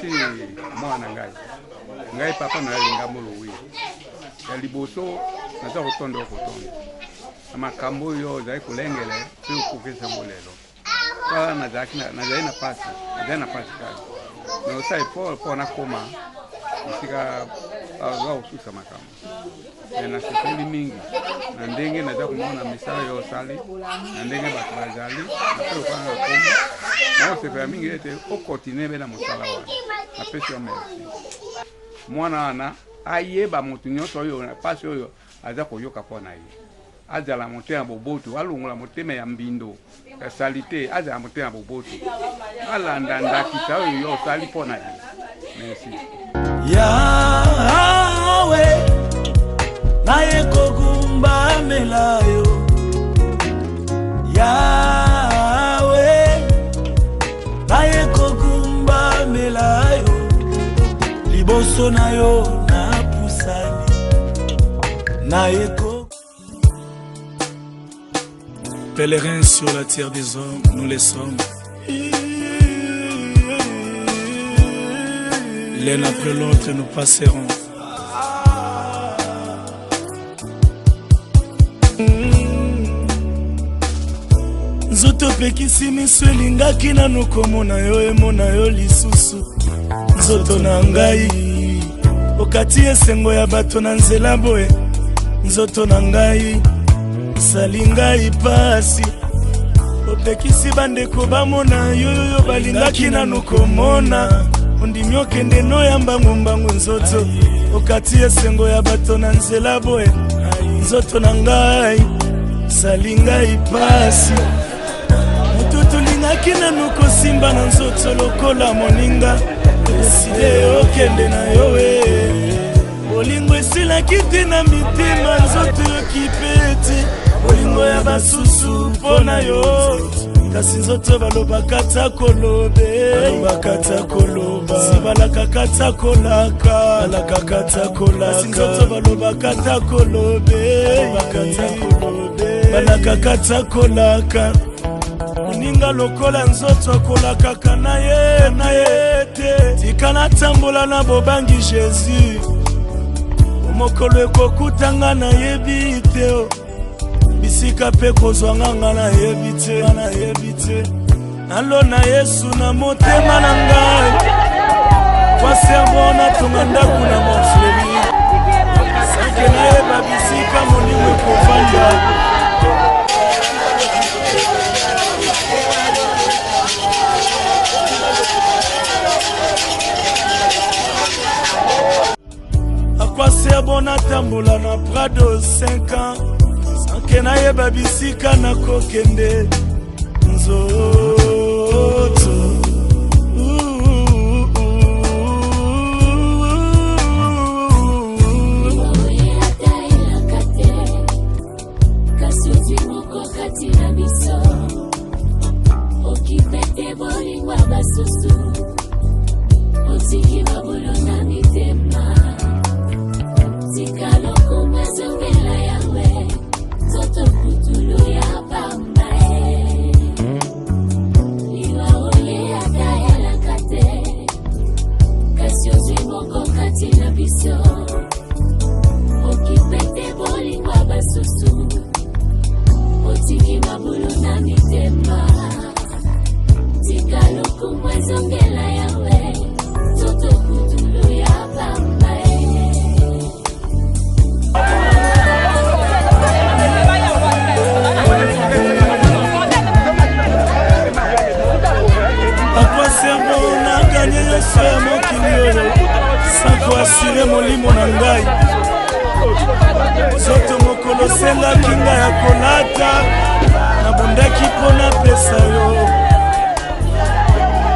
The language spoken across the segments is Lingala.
napesi mwana ngai papa na linga molowi ya liboso naza kotonda makambo yo zai kulengele pe ukukesa molelo kwa nazai na pasi kali na usai po na koma usika wa ususa makambo na sifeli mingi na ndenge naza kumona misala yo sali na ndenge batu bazali na pe ukanga koma na usifeli mingi ete okotine bena mosala wana na pesi yo merci mwana wana ayeba mutu nyonso oyo na pasi oyo aza koyoka pona ye azala motema boboto alungola motema ya mbindo ya salite azala motema boboto alanda ndakisa oyo yo sali pona ye merci Yawe naye kogumba melayo Yawe naye kogumba melayo liboso na yo na pusani naye pèlerins sur la terre des hommes, nous les sommes. L'un après l'autre, nous passerons. Nzoto pekisi miso elingaki nanu komona yo emona yo lisusu. Nzoto na ngai okati esengo ya bato na nzela boye. Nzoto na ngai salinga ipasi opekisi bandeko bamona yoyo balingaki nanu komona ondimi okende noyamba ngombangu nzoto okati esengo ya bato na nzela boye nzoto na ngai salinga ipasi mututu lingaki nanu kosimba na nzoto lokola moninga eside okende na yowe olingo esilaki te na mitema nzoto yokipeti olingo ya basusu pona yo kasi nzoto balobaka ta kolobe balobaka koloba sibalaka kata kolaka balaka ta kolaka kasi nzoto balobaka ta kolobe balaka kata kolaka oninga lokola nzoto akolaka kana ye te tikana tambola na bobangi Jésus mokolo ekokutanga na yebi te bisika pe kozwanga nga na yebi te nalo na Yesu na motema na ngai kwa serbo na tonga ndaku na moflebi sanke na yeba bisika molimo ekovanda Akwase bona tambola na Prado 5 ans sanke na yeba bisika na kokende nzoto assurer molimo na ngai zoto mokolo senga kinga ya kolata na bondaki pona pesa yo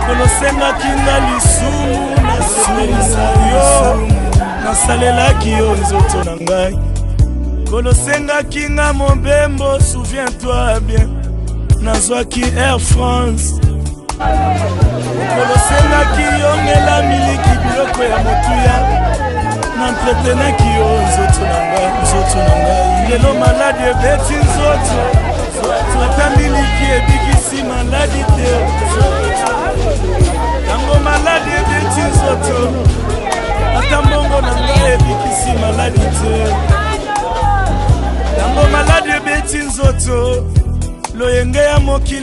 kolo senga kinga lisumu na simelisa yo nasalelaki yo nzoto na ngai kolo senga kinga mobembo souviens-toi bien nazwaki Air France kolo senga kiyongela miliki biloko ya motuya n'entretenaki yo nzoto na ngai lelo maladi ebeti nzoto ata miliki ebikisi maladi te yango maladi ebeti nzoto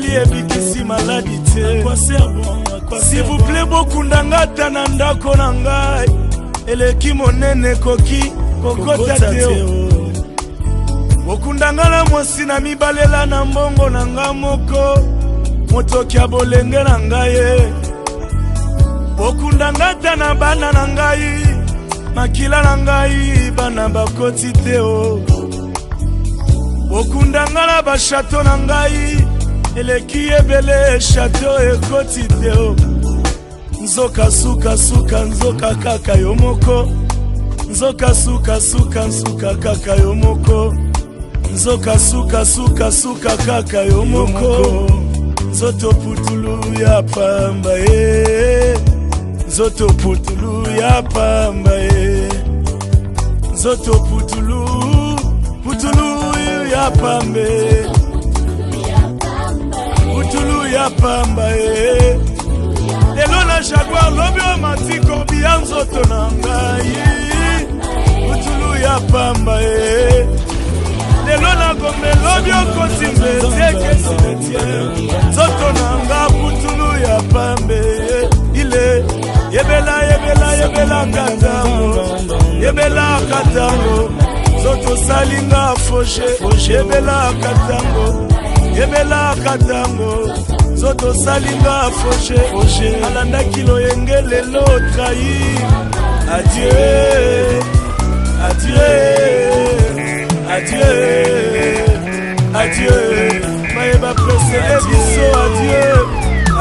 maladie ebikisi maladi te. S'il vous plaît bokundanga ata na ndako na ngai eleki monene koki kokota te. Bokundanga na mwasi na mibalela na mbongo na nga moko motoki ya bolenge na ngai. Bokundanga ata na bana na ngai makila na ngai bana bakoti te. Bokundanga na bashato na ngai eleki ebele chateau ekoti te. Nzoka suka suka nzoka kaka yo moko. Nzoka suka suka nsuka kaka yo moko. Nzoka suka suka suka kaka yo moko. Nzoto putulu ya pamba Nzoto putulu ya pamba Nzoto putulu ya pambe. Putulu ya pamba Lelo na jaguar lobi o mati korbi ya nzoto na ngai. Putulu ya pamba Lelo na gombe lobi o koti mbeteke simetiere. Nzoto na nga putulu ya pambe ile yebela yebela yebela katango. Yebela katango Nzoto salinga foshe yebela katango. Yebela katango Nzoto salinga foshe alanda kilo yengele lo trahi. Adieu, adieu, adieu, adieu. Maeba presele biso adieu,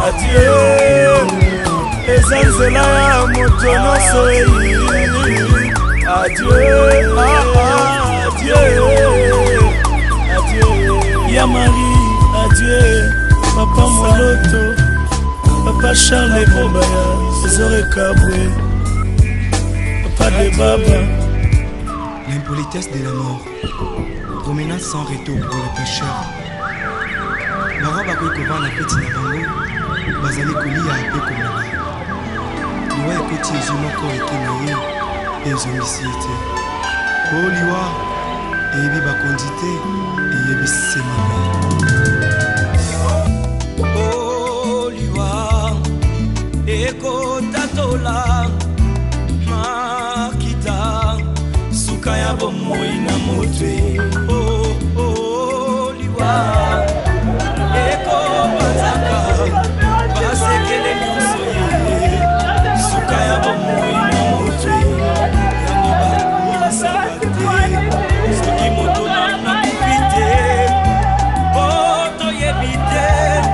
adieu. Ezanzela ya moto noso adieu, adieu, adieu. Ya Marie, adieu. Papa Moloto, Papa Charles Bobaya, Zore Kabwe, Papa de Baba. L'impolitesse de la mort, promenade sans retour pour les pécheurs. Baraba Koikova na peti na bango, bazali kolia ape komela. Liwa ekoti ezumoko ekene ye, ezongisi ete. Ko liwa, eyebi bakondi te, eyebi semame. Eko tatola makita suka ya bomoi na motwe. Liwa eko bataka basekele nyonso ye suka ya bomoi na motwe. Yango bakumisaka te soki moto na kupite toyebi te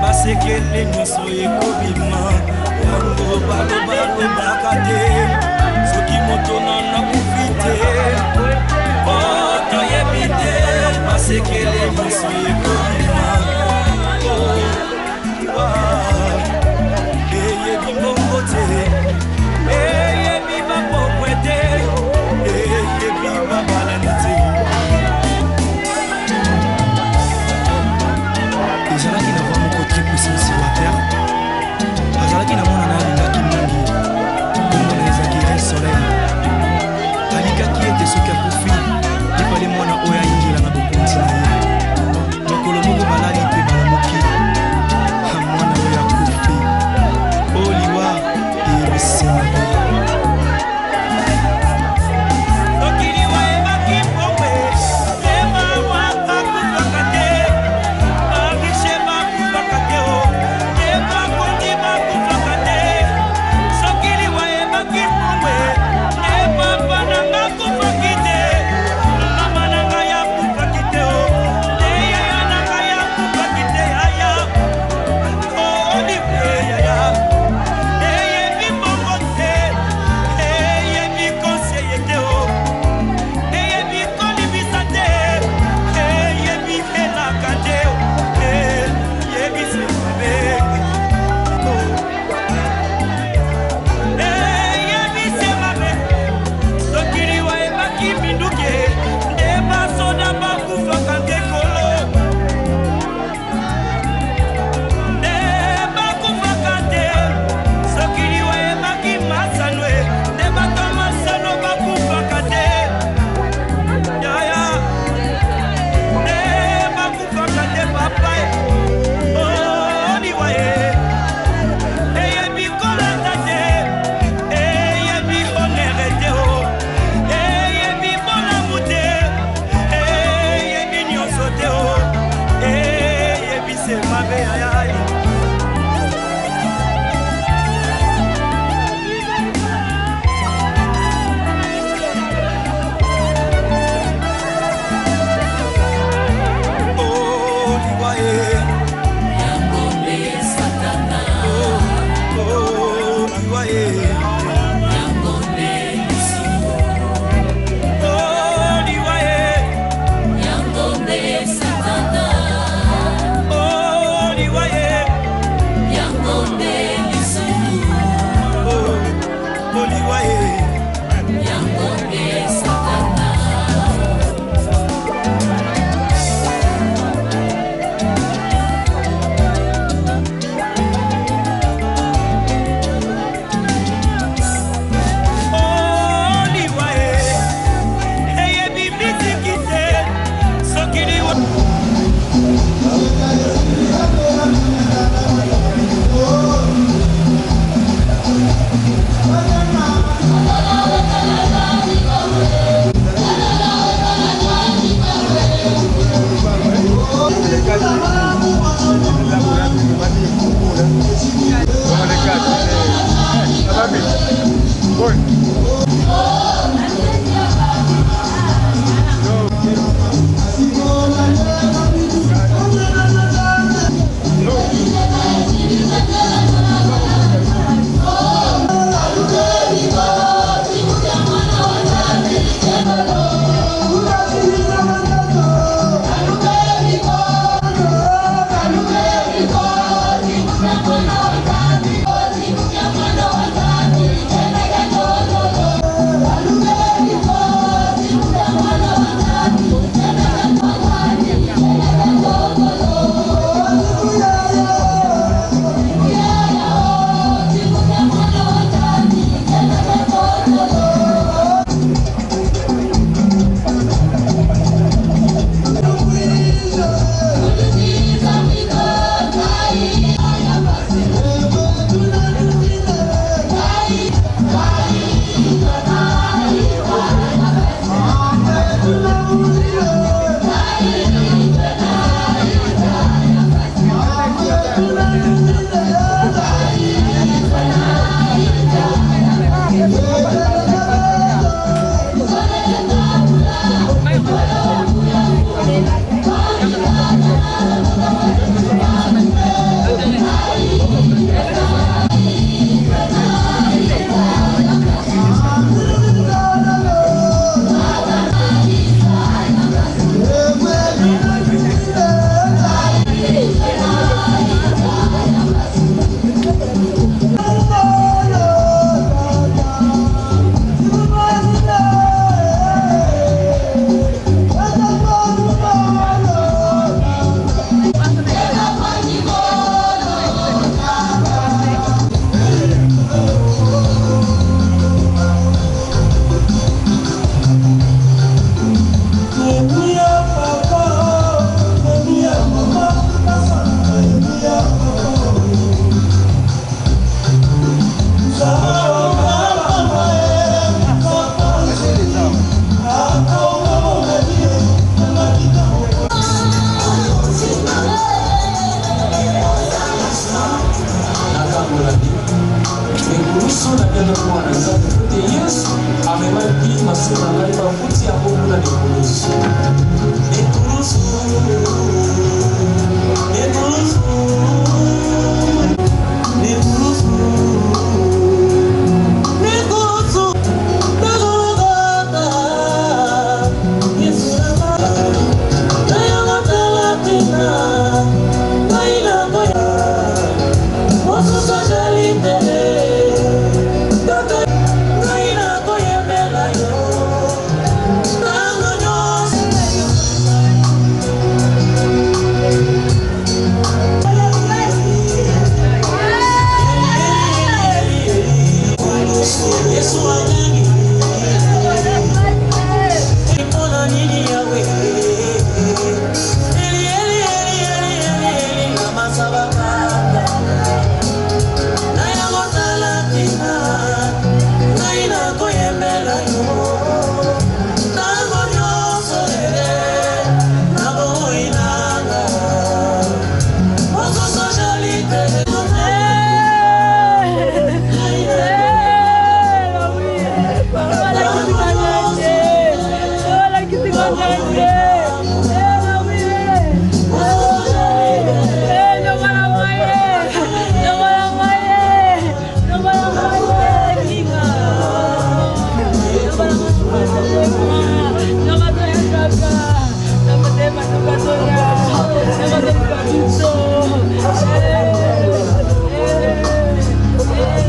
basekele nyonso ekobima. Balo bakate soki moto na kupite toyebi te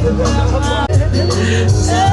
Ah.